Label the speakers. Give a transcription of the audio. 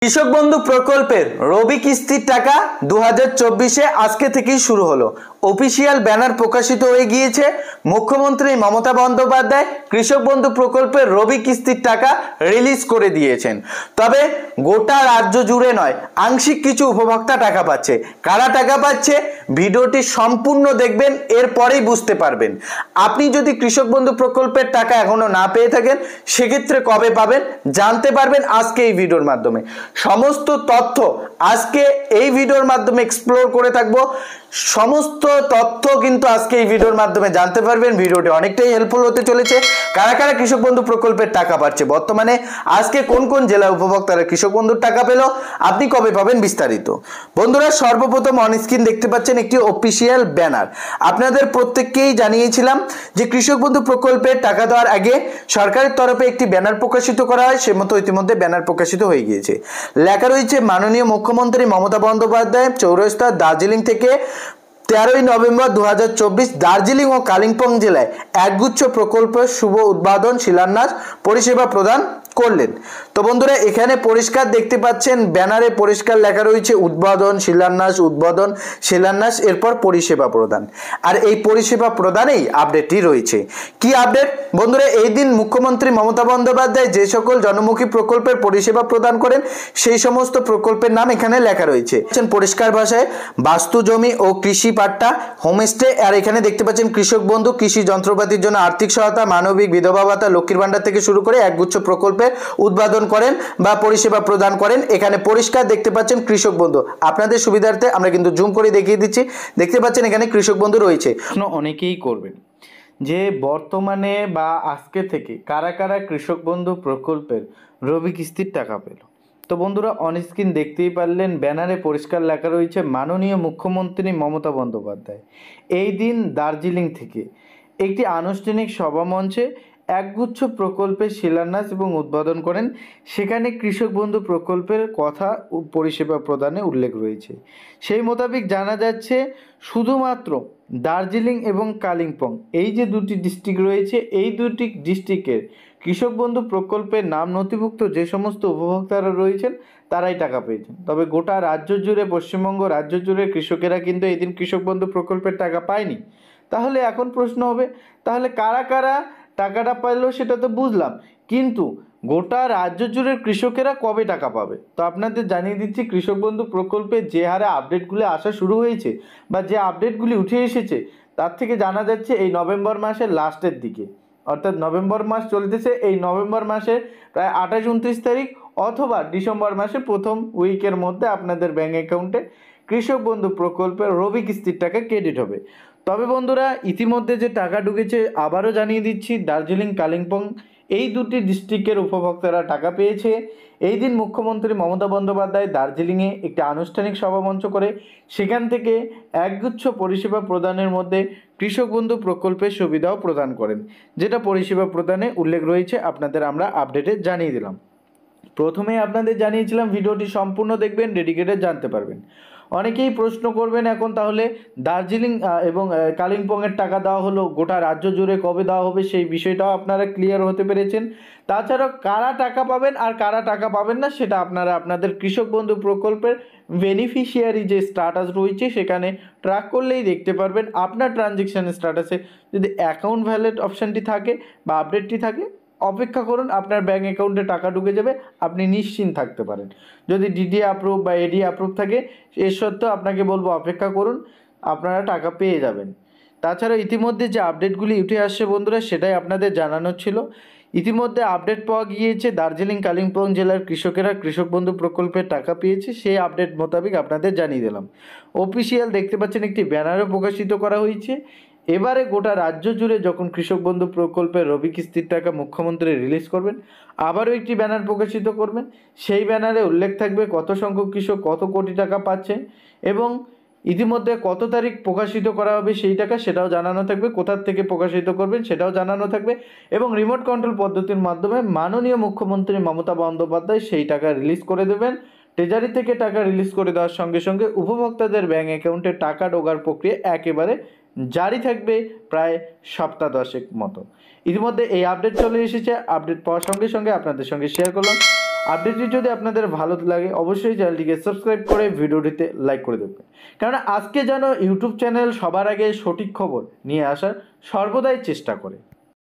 Speaker 1: কৃষক বন্ধু প্রকল্পের রবি কিস্তির টাকা 2024-এ আজকে থেকেই শুরু হলো। অফিসিয়াল ব্যানার প্রকাশিত হয়ে গিয়েছে। মুখ্যমন্ত্রী মমতা বন্দ্যোপাধ্যায় কৃষক বন্ধু প্রকল্পের রবি কিস্তির টাকা রিলিজ করে দিয়েছেন। তবে গোটা রাজ্য জুড়ে নয়, আংশিক কিছু উপভোক্তা টাকা পাচ্ছে। কারা টাকা পাচ্ছে ভিডিওটি সম্পূর্ণ দেখবেন, এরপরেই বুঝতে পারবেন। আপনি যদি কৃষক বন্ধু প্রকল্পের টাকা এখনো না পেয়ে থাকেন, সেক্ষেত্রে কবে পাবেন জানতে পারবেন আজকে এই ভিডিওর মাধ্যমে। সমস্ত তথ্য আজকে এই ভিডিওর মাধ্যমে এক্সপ্লোর করে থাকবো। সমস্ত তথ্য কিন্তু আজকে এই ভিডিওর মাধ্যমে জানতে পারবেন। ভিডিওটি অনেকটাই হেল্পফুল হতে চলেছে। কারা কারা কৃষক বন্ধু প্রকল্পের টাকা পাচ্ছে, বর্তমানে আজকে কোন কোন জেলা উপভোক্তারা কৃষক বন্ধুর টাকা পেল, আপনি কবে পাবেন বিস্তারিত। বন্ধুরা, সর্বপ্রথম অন স্ক্রিন দেখতে পাচ্ছেন একটি অফিসিয়াল ব্যানার। আপনাদের প্রত্যেককেই জানিয়েছিলাম যে কৃষক বন্ধু প্রকল্পের টাকা দেওয়ার আগে সরকারের তরফে একটি ব্যানার প্রকাশিত করা হয়। সে মতো ইতিমধ্যে ব্যানার প্রকাশিত হয়ে গিয়েছে। লেখা রয়েছে, মাননীয় মুখ্যমন্ত্রী মমতা বন্দ্যোপাধ্যায় চৌরাস্তা দার্জিলিং থেকে 13ই নভেম্বর 2024 দার্জিলিং ও কালিম্পং জেলায় একগুচ্ছ প্রকল্পের শুভ উদ্বোধন, শিলান্যাস, পরিষেবা প্রদান করলেন। তো বন্ধুরা, এখানে পরিষ্কার দেখতে পাচ্ছেন ব্যানারে পরিষ্কার লেখা রয়েছে উদ্বোধন, শিলান্যাস, উদ্বোধন, শিলান্যাস, এরপর পরিষেবা প্রদান। আর এই পরিষেবা প্রদানেই আপডেটটি রয়েছে। কি আপডেট বন্ধুরা? এই দিন মুখ্যমন্ত্রী মমতা বন্দ্যোপাধ্যায় যে সকল জনমুখী প্রকল্পের পরিষেবা প্রদান করেন সেই সমস্ত প্রকল্পের নাম এখানে লেখা রয়েছে। পরিষ্কার ভাষায় বাস্তু জমি ও কৃষি পাট্টা, হোমস্টে। আর এখানে দেখতে পাচ্ছেন কৃষক বন্ধু, কৃষি যন্ত্রপাতির জন্য আর্থিক সহায়তা, মানবিক, বিধবা ভাতা, লক্ষ্মীর ভান্ডার থেকে শুরু করে একগুচ্ছ প্রকল্পের উদ্বোধন করেন বা পরিষেবা প্রদান করেন। এখানে পরিষ্কার দেখতে পাচ্ছেন কৃষক বন্ধু। আপনাদের সুবিধার্থে আমরা কিন্তু জুম করে দেখিয়ে দিচ্ছি। দেখতে পাচ্ছেন এখানে কৃষক বন্ধু রয়েছে। অনেকেই করবেন যে বর্তমানে বা আজকে থেকে কারা কারা কৃষক বন্ধু প্রকল্পের রবি কিস্তির টাকা পেল। তো বন্ধুরা, অন স্ক্রিন দেখতেই পারলেন ব্যানারে পরিষ্কার লেখা রয়েছে, মাননীয় মুখ্যমন্ত্রী মমতা বন্দ্যোপাধ্যায় এই দিন দার্জিলিং থেকে একটি আনুষ্ঠানিক সভা মঞ্চে একগুচ্ছ প্রকল্পের শিলান্যাস এবং উদ্বোধন করেন। সেখানে কৃষক বন্ধু প্রকল্পের কথা ও পরিষেবা প্রদানে উল্লেখ রয়েছে। সেই মোতাবেক জানা যাচ্ছে শুধুমাত্র দার্জিলিং এবং কালিম্পং এই যে দুটি ডিস্ট্রিক্ট রয়েছে, এই দুটি ডিস্ট্রিক্টের কৃষক বন্ধু প্রকল্পের নাম নথিভুক্ত যে সমস্ত উপভোক্তারা রয়েছেন তারাই টাকা পেয়েছেন। তবে গোটা রাজ্য জুড়ে, পশ্চিমবঙ্গ রাজ্য জুড়ে কৃষকেরা কিন্তু এই দিন কৃষক বন্ধু প্রকল্পের টাকা পায়নি। তাহলে এখন প্রশ্ন হবে, তাহলে কারা কারা টাকাটা পাইলো সেটা তো বুঝলাম, কিন্তু গোটা রাজ্য জুড়ে কৃষকেরা কবে টাকা পাবে? তো আপনাদের জানিয়ে দিচ্ছি, কৃষক বন্ধু প্রকল্পে যে হারে আপডেটগুলি আসা শুরু হয়েছে বা যে আপডেটগুলি উঠে এসেছে তার থেকে জানা যাচ্ছে এই নভেম্বর মাসের লাস্টের দিকে, অর্থাৎ নভেম্বর মাস চলতেছে, এই নভেম্বর মাসের প্রায় 28-29 তারিখ অথবা ডিসেম্বর মাসের প্রথম উইকের মধ্যে আপনাদের ব্যাঙ্ক অ্যাকাউন্টে কৃষক বন্ধু প্রকল্পের রবি কিস্তির টাকা ক্রেডিট হবে। তবে বন্ধুরা, ইতিমধ্যে যে টাকা ঢুকেছে আবারও জানিয়ে দিচ্ছি, দার্জিলিং, কালিম্পং এই দুটি ডিস্ট্রিক্টের উপভোক্তারা টাকা পেয়েছে। এই দিন মুখ্যমন্ত্রী মমতা বন্দ্যোপাধ্যায় দার্জিলিংয়ে একটি আনুষ্ঠানিক সভামঞ্চ করে সেখান থেকে একগুচ্ছ পরিষেবা প্রদানের মধ্যে কৃষক বন্ধু প্রকল্পের সুবিধাও প্রদান করেন, যেটা পরিষেবা প্রদানে উল্লেখ রয়েছে। আপনাদের আমরা আপডেটে জানিয়ে দিলাম। প্রথমে আপনাদের জানিয়েছিলাম ভিডিওটি সম্পূর্ণ দেখবেন, ডেডিকেটেড জানতে পারবেন। অনেকেই প্রশ্ন করবেন এখন, তাহলে দার্জিলিং এবং কালিম্পংয়ের টাকা দেওয়া হলো, গোটা রাজ্য জুড়ে কবে দেওয়া হবে সেই বিষয়টাও আপনারা ক্লিয়ার হতে পেরেছেন। তাছাড়াও কারা টাকা পাবেন আর কারা টাকা পাবেন না সেটা আপনারা আপনাদের কৃষক বন্ধু প্রকল্পের বেনিফিশিয়ারি যে স্ট্যাটাস রয়েছে সেখানে ট্র্যাক করলেই দেখতে পারবেন। আপনার ট্রানজ্যাকশান স্ট্যাটাসে যদি অ্যাকাউন্ট ভ্যালিড অপশানটি থাকে বা আপডেটটি থাকে, অপেক্ষা করুন, আপনার ব্যাঙ্ক অ্যাকাউন্টে টাকা ঢুকে যাবে, আপনি নিশ্চিন্ত থাকতে পারেন। যদি ডিডি অ্যাপ্রুভ বা এডি অ্যাপ্রুভ থাকে, এর সত্ত্বেও আপনাকে বলবো অপেক্ষা করুন, আপনারা টাকা পেয়ে যাবেন। তাছাড়া ইতিমধ্যে যে আপডেটগুলি উঠে আসছে বন্ধুরা, সেটাই আপনাদের জানানো ছিল। ইতিমধ্যে আপডেট পাওয়া গিয়েছে, দার্জিলিং, কালিম্পং জেলার কৃষকেরা কৃষক বন্ধু প্রকল্পের টাকা পেয়েছে। সেই আপডেট মোতাবেক আপনাদের জানিয়ে দিলাম। অফিসিয়াল দেখতে পাচ্ছেন একটি ব্যানারও প্রকাশিত করা হয়েছে। এবারে গোটা রাজ্য জুড়ে যখন কৃষক বন্ধু প্রকল্পের রবি কিস্তির টাকা মুখ্যমন্ত্রী রিলিজ করবেন, আবারও একটি ব্যানার প্রকাশিত করবেন। সেই ব্যানারে উল্লেখ থাকবে কত সংখ্যক কৃষক কত কোটি টাকা পাচ্ছে এবং ইতিমধ্যে কত তারিখ প্রকাশিত করা হবে সেই টাকা, সেটাও জানানো থাকবে। কোথার থেকে প্রকাশিত করবেন সেটাও জানানো থাকবে এবং রিমোট কন্ট্রোল পদ্ধতির মাধ্যমে মাননীয় মুখ্যমন্ত্রী মমতা বন্দ্যোপাধ্যায় সেই টাকা রিলিজ করে দেবেন। ট্রেজারি থেকে টাকা রিলিজ করে দেওয়ার সঙ্গে সঙ্গে উপভোক্তাদের ব্যাঙ্ক অ্যাকাউন্টে টাকা ঢোকার প্রক্রিয়া একেবারে জারি থাকবে প্রায় সপ্তাহ 10 মতো। ইতিমধ্যে এই আপডেট চলে এসেছে। আপডেট পাওয়ার সঙ্গে সঙ্গে আপনাদের সঙ্গে শেয়ার করলাম।
Speaker 2: আপডেটটি যদি আপনাদের ভালো লাগে অবশ্যই চ্যানেলটিকে সাবস্ক্রাইব করে ভিডিওটিতে লাইক করে দেবেন, কারণ আজকে যেন ইউটিউব চ্যানেল সবার আগে সঠিক খবর নিয়ে আসার সর্বদাই চেষ্টা করে।